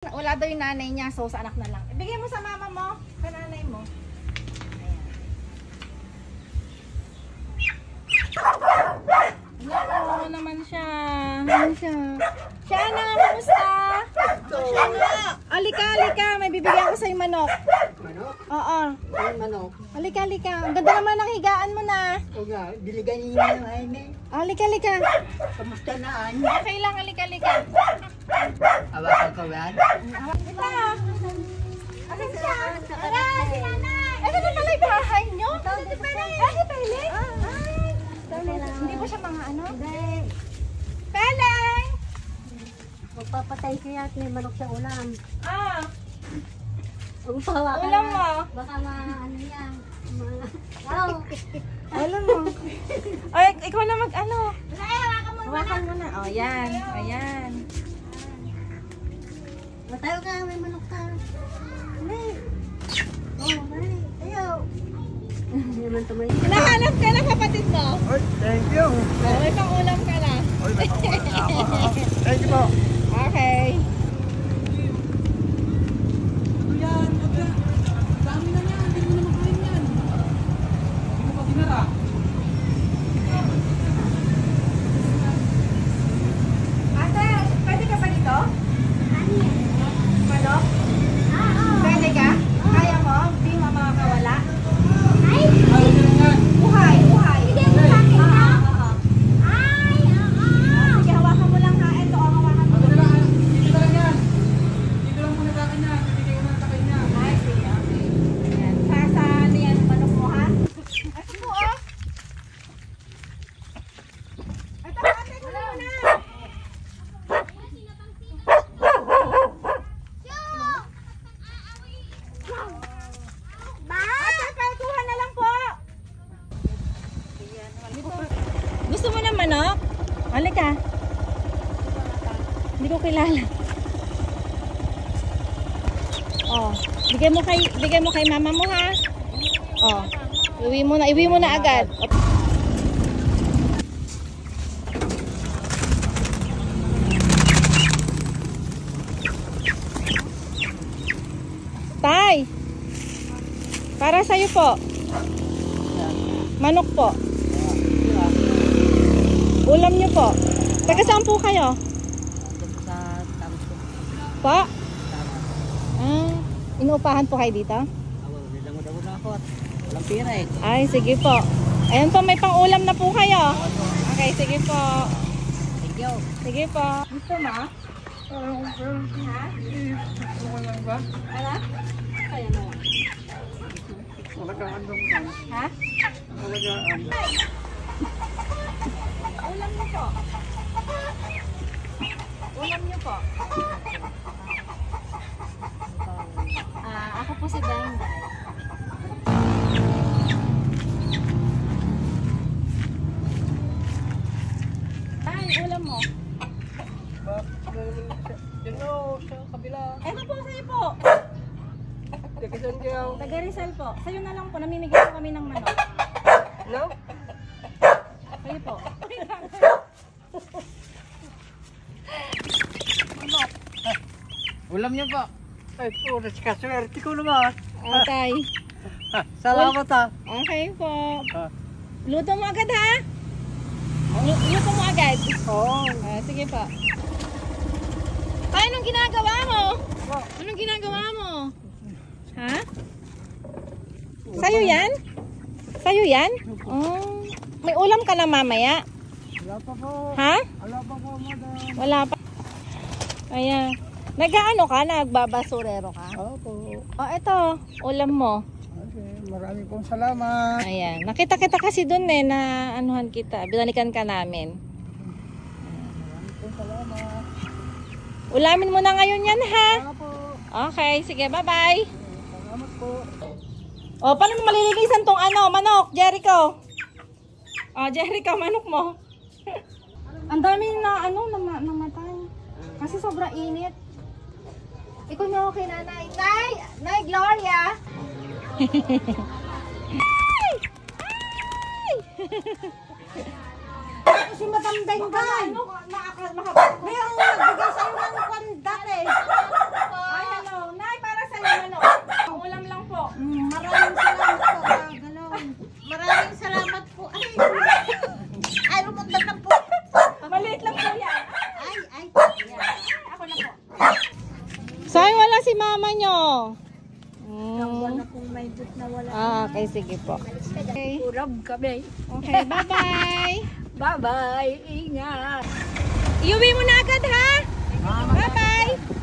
Wala daw yung nanay niya, so sa anak na lang. Ibigay mo sa mama mo, sa nanay mo. Ayan. Oo naman siya. Ayan siya. Shana, kamusta? Shana, alika. May bibigyan ko sa'yo manok. Manok? Oo. Ay, manok. Alika. Ang ganda naman ng higaan mo na. O nga, biligan niyo yung Aime. Alika. Kamusta na, An? Okay lang, alika. Awakan ko yan? Ito. Asan siya? Aray, si nanay. Ano na pala yung bahay nyo? Si Pele. Si Pele? Hindi po siya mga ano? Hindi. Pele! Magpapatay kaya at may manok sa ulam. Ah, Huwag pahawa ka ulam na. mo. Baka ano yan. Alam mo. Ay, ikaw na mag-ano. Hawakan mo na. Oh, yan. Ayan. Matayo ka, may manok ka. Hindi. Oh, mali. Ayaw. Hindi naman tumayo. Hinahanap ka ng kapatid mo. Oy, thank you. Oh, may pang-ulam ka na. Oy, may pakulat na ako. Thank you po. Okay. Ate, pwede ka ba dito? Manok? Pwede ka? Kaya mo? Hindi mo makakawala? Buhay. Sige, hawakan mo lang ha. Ito, hawakan mo. Ay, sige, okay. Ayan. Sa ano yan, manok mo ha? Ito po, oh. Ito, ate, kulo na. Ate, palikuhan na lang po. Gusto mo ng manok? Halika. Hindi ko kilala. Oh, bigay mo kay mama mo ha. Oh. Iwi mo na agad. Tay. Para sa'yo po. Manok po. Ulam niyo po. Taga saan po kayo? Sa Tamso. Po? Inuupahan po kayo dito? Nilango-lango na ako at walang pira eh. Ay, sige po. Ayan po, may pang-ulam na po kayo. Okay, sige po. Thank you. Sige po. Gusto mo? Ha? Walang ba? Ano? Kaya na lang. Walagaan dong kan. Ha? Walagaan. Ulam niyo po. Ulam niyo po. Ako po si Benday. Ay, ulam mo. Diyan o, sa kabila. Eto po, sa'yo po. Diyan diyan. Taga Rizal po. Sa'yo na lang po. Namimigay po kami ng manok. No? Sa'yo po. Ulam niyo po. Ay po, kaswerte ko naman. Okay. Salamat ha. Okay po. Ah. Luto mo agad ha? Luto mo agad. Oo. Sige po. Ay, anong ginagawa mo? Anong ginagawa mo? Ha? Sa'yo yan? Sa'yo yan? Oh. May ulam ka na mamaya? Wala pa po. Ha? Wala pa po, madam. Wala pa. Ayan. Nag-ano ka? Nagbabasurero ka? Opo. Oh, eto. Ulam mo. Okay, marami pong salamat. Ayan. Nakita kita kasi dun eh na anuhan kita. Binalikan ka namin. Marami pong salamat. Ulamin mo na ngayon yan ha. Opo. Okay. Sige. Bye-bye. Salamat po. O, paano mo malilinisan tong ano? Manok. Jericho. O, Jericho. Manok mo. Ang dami na ano namatay. Kasi sobrang init. Ikaw niyo kay nanay. Nay Gloria. Ay! Si Madam Dengay. Ano? May nagbigay sa'yo ng kwan dati. si mama nyo. Wala kong may boot na wala. Okay, sige po. Okay, Urab kami. okay, bye-bye. Bye-bye. Ingat. Iuwi mo na agad, ha? Bye-bye.